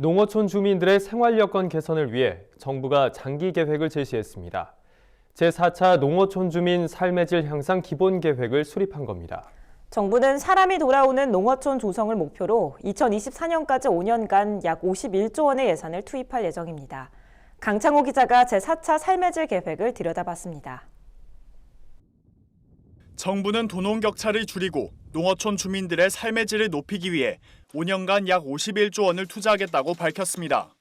농어촌 주민들의 생활 여건 개선을 위해 정부가 장기 계획을 제시했습니다. 제4차 농어촌 주민 삶의 질 향상 기본 계획을 수립한 겁니다. 정부는 사람이 돌아오는 농어촌 조성을 목표로 2024년까지 5년간 약 51조 원의 예산을 투입할 예정입니다. 강창호 기자가 제4차 삶의 질 계획을 들여다봤습니다. 정부는 도농 격차를 줄이고 농어촌 주민들의 삶의 질을 높이기 위해 5년간 약 51조 원을 투자하겠다고 밝혔습니다.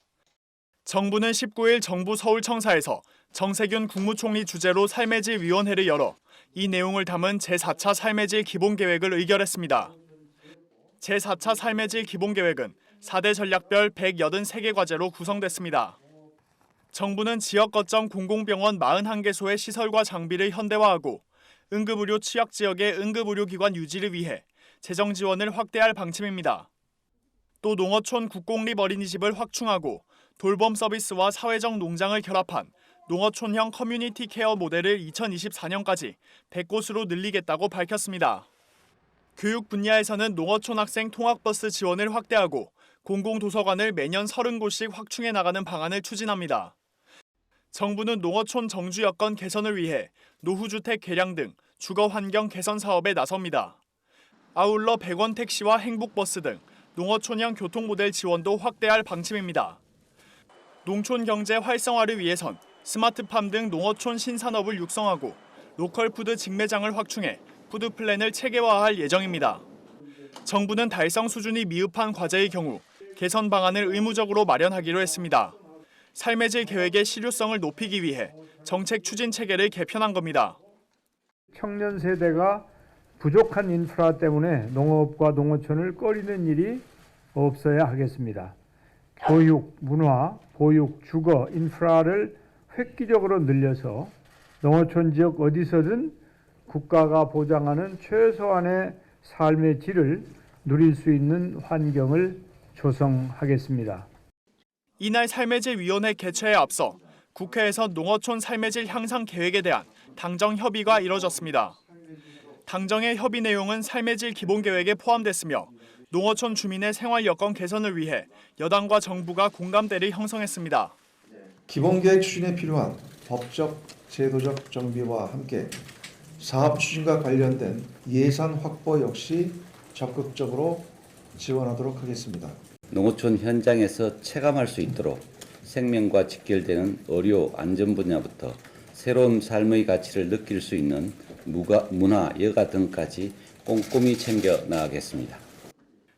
정부는 19일 정부 서울청사에서 정세균 국무총리 주재로 삶의 질 위원회를 열어 이 내용을 담은 제4차 삶의 질 기본계획을 의결했습니다. 제4차 삶의 질 기본계획은 4대 전략별 183개 과제로 구성됐습니다. 정부는 지역 거점 공공병원 41개소의 시설과 장비를 현대화하고 응급의료 취약지역의 응급의료기관 유지를 위해 재정 지원을 확대할 방침입니다. 또 농어촌 국공립 어린이집을 확충하고 돌봄 서비스와 사회적 농장을 결합한 농어촌형 커뮤니티 케어 모델을 2024년까지 100곳으로 늘리겠다고 밝혔습니다. 교육 분야에서는 농어촌 학생 통학버스 지원을 확대하고 공공도서관을 매년 30곳씩 확충해 나가는 방안을 추진합니다. 정부는 농어촌 정주 여건 개선을 위해 노후주택 개량 등 주거 환경 개선 사업에 나섭니다. 아울러 100원 택시와 행복버스 등 농어촌형 교통 모델 지원도 확대할 방침입니다. 농촌 경제 활성화를 위해선 스마트팜 등 농어촌 신산업을 육성하고 로컬 푸드 직매장을 확충해 푸드 플랜을 체계화할 예정입니다. 정부는 달성 수준이 미흡한 과제의 경우 개선 방안을 의무적으로 마련하기로 했습니다. 삶의 질 계획의 실효성을 높이기 위해 정책 추진 체계를 개편한 겁니다. 청년 세대가 부족한 인프라 때문에 농업과 농어촌을 꺼리는 일이 없어야 하겠습니다. 교육, 문화, 보육, 주거, 인프라를 획기적으로 늘려서 농어촌 지역 어디서든 국가가 보장하는 최소한의 삶의 질을 누릴 수 있는 환경을 조성하겠습니다. 이날 삶의 질 위원회 개최에 앞서 국회에서 농어촌 삶의 질 향상 계획에 대한 당정 협의가 이뤄졌습니다. 당정의 협의 내용은 삶의 질 기본 계획에 포함됐으며 농어촌 주민의 생활 여건 개선을 위해 여당과 정부가 공감대를 형성했습니다. 기본계획 추진에 필요한 법적, 제도적 정비와 함께 사업 추진과 관련된 예산 확보 역시 적극적으로 지원하도록 하겠습니다. 농어촌 현장에서 체감할 수 있도록 생명과 직결되는 의료, 안전 분야부터 새로운 삶의 가치를 느낄 수 있는 문화, 여가 등까지 꼼꼼히 챙겨 나가겠습니다.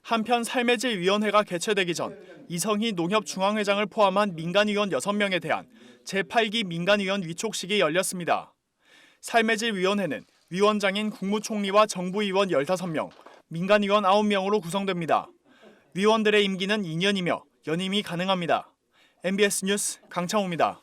한편 삶의 질 위원회가 개최되기 전 이성희 농협중앙회장을 포함한 민간위원 6명에 대한 제8기 민간위원 위촉식이 열렸습니다. 삶의 질 위원회는 위원장인 국무총리와 정부위원 15명, 민간위원 9명으로 구성됩니다. 위원들의 임기는 2년이며 연임이 가능합니다. MBS 뉴스 강창호입니다.